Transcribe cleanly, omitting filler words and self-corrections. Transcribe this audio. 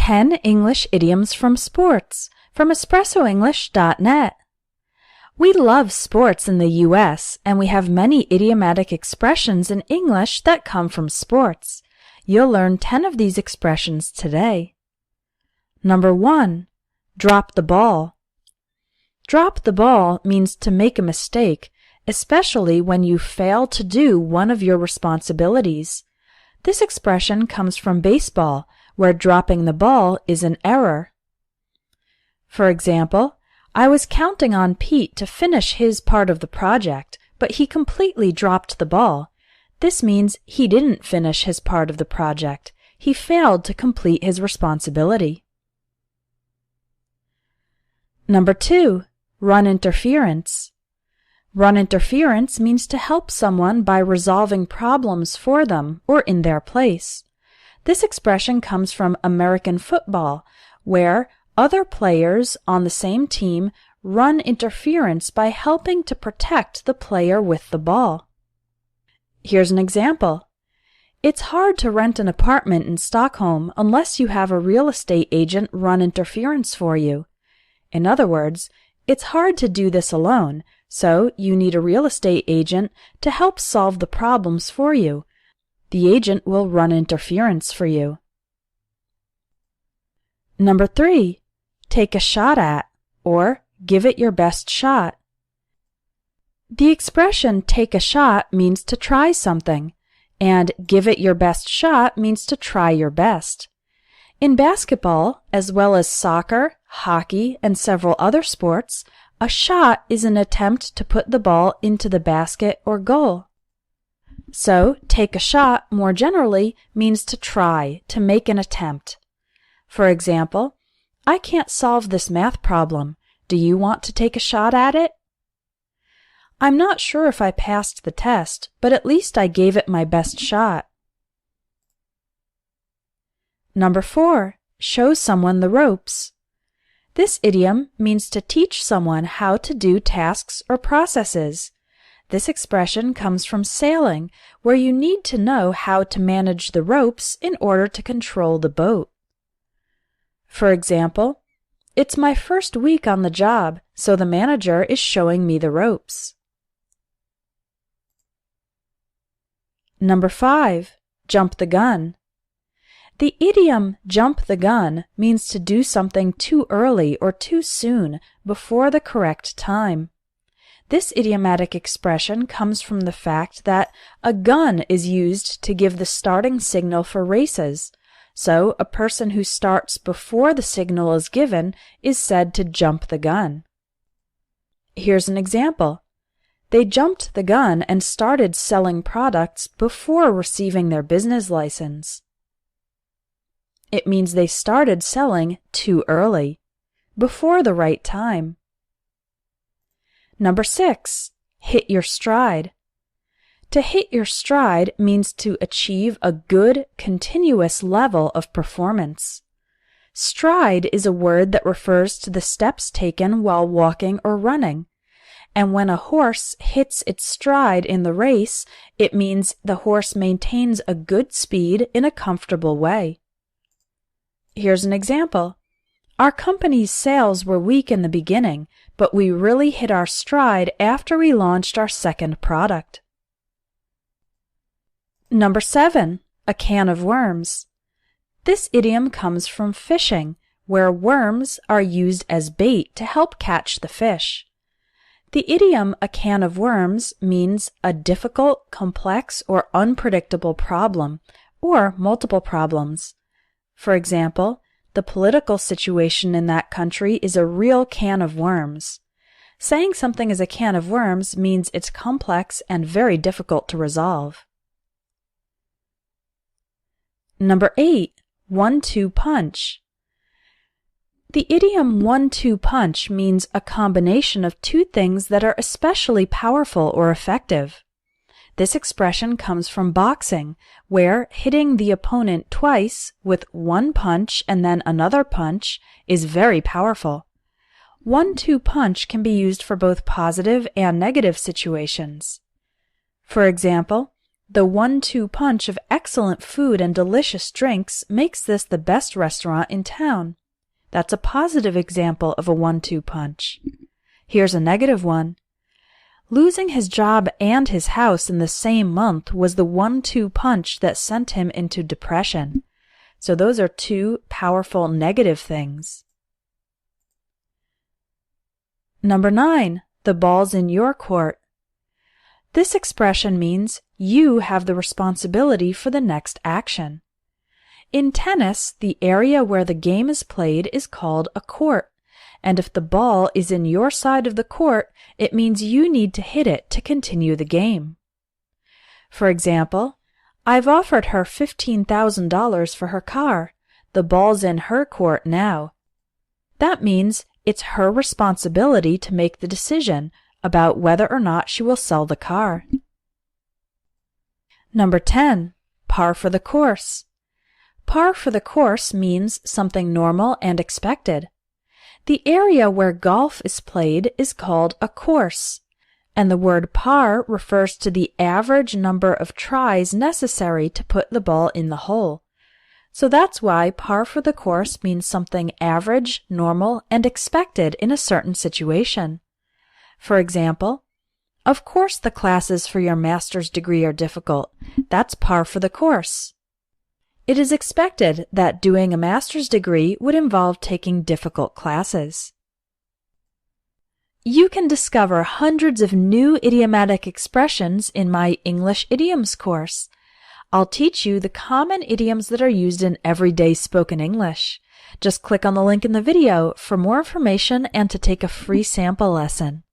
10 English Idioms from Sports from EspressoEnglish.net. We love sports in the U.S., and we have many idiomatic expressions in English that come from sports. You'll learn 10 of these expressions today. Number 1. Drop the ball. Drop the ball means to make a mistake, especially when you fail to do one of your responsibilities. This expression comes from baseball, where dropping the ball is an error. For example, I was counting on Pete to finish his part of the project, but he completely dropped the ball. This means he didn't finish his part of the project. He failed to complete his responsibility. Number 2. Run interference. Run interference means to help someone by resolving problems for them or in their place. This expression comes from American football, where other players on the same team run interference by helping to protect the player with the ball. Here's an example. It's hard to rent an apartment in Stockholm unless you have a real estate agent run interference for you. In other words, it's hard to do this alone, so you need a real estate agent to help solve the problems for you. The agent will run interference for you. Number 3. Take a shot at, or give it your best shot. The expression take a shot means to try something, and give it your best shot means to try your best. In basketball, as well as soccer, hockey, and several other sports, a shot is an attempt to put the ball into the basket or goal. So, take a shot, more generally, means to try, to make an attempt. For example, I can't solve this math problem. Do you want to take a shot at it? I'm not sure if I passed the test, but at least I gave it my best shot. Number 4. Show someone the ropes. This idiom means to teach someone how to do tasks or processes. This expression comes from sailing, where you need to know how to manage the ropes in order to control the boat. For example, it's my first week on the job, so the manager is showing me the ropes. Number 5. Jump the gun. The idiom jump the gun means to do something too early or too soon, before the correct time. This idiomatic expression comes from the fact that a gun is used to give the starting signal for races, so a person who starts before the signal is given is said to jump the gun. Here's an example. They jumped the gun and started selling products before receiving their business license. It means they started selling too early, before the right time. Number 6. Hit your stride. To hit your stride means to achieve a good, continuous level of performance. Stride is a word that refers to the steps taken while walking or running. And when a horse hits its stride in the race, it means the horse maintains a good speed in a comfortable way. Here's an example. Our company's sales were weak in the beginning, but we really hit our stride after we launched our second product. Number 7. A can of worms. This idiom comes from fishing, where worms are used as bait to help catch the fish. The idiom a can of worms means a difficult, complex, or unpredictable problem, or multiple problems. For example, the political situation in that country is a real can of worms. Saying something is a can of worms means it's complex and very difficult to resolve. Number 8. 1-2 punch. The idiom 1-2 punch means a combination of two things that are especially powerful or effective. This expression comes from boxing, where hitting the opponent twice with one punch and then another punch is very powerful. 1-2 punch can be used for both positive and negative situations. For example, The 1-2 punch of excellent food and delicious drinks makes this the best restaurant in town. That's a positive example of a 1-2 punch. Here's a negative one. Losing his job and his house in the same month was the 1-2 punch that sent him into depression. So those are two powerful negative things. Number 9. The ball's in your court. This expression means you have the responsibility for the next action. In tennis, the area where the game is played is called a court, and if the ball is in your side of the court, it means you need to hit it to continue the game. For example, I've offered her $15,000 for her car. The ball's in her court now. That means it's her responsibility to make the decision about whether or not she will sell the car. Number 10. Par for the course. Par for the course means something normal and expected. The area where golf is played is called a course, and the word par refers to the average number of tries necessary to put the ball in the hole. So that's why par for the course means something average, normal, and expected in a certain situation. For example, of course the classes for your master's degree are difficult. That's par for the course. It is expected that doing a master's degree would involve taking difficult classes. You can discover hundreds of new idiomatic expressions in my English idioms course. I'll teach you the common idioms that are used in everyday spoken English. Just click on the link in the video for more information and to take a free sample lesson.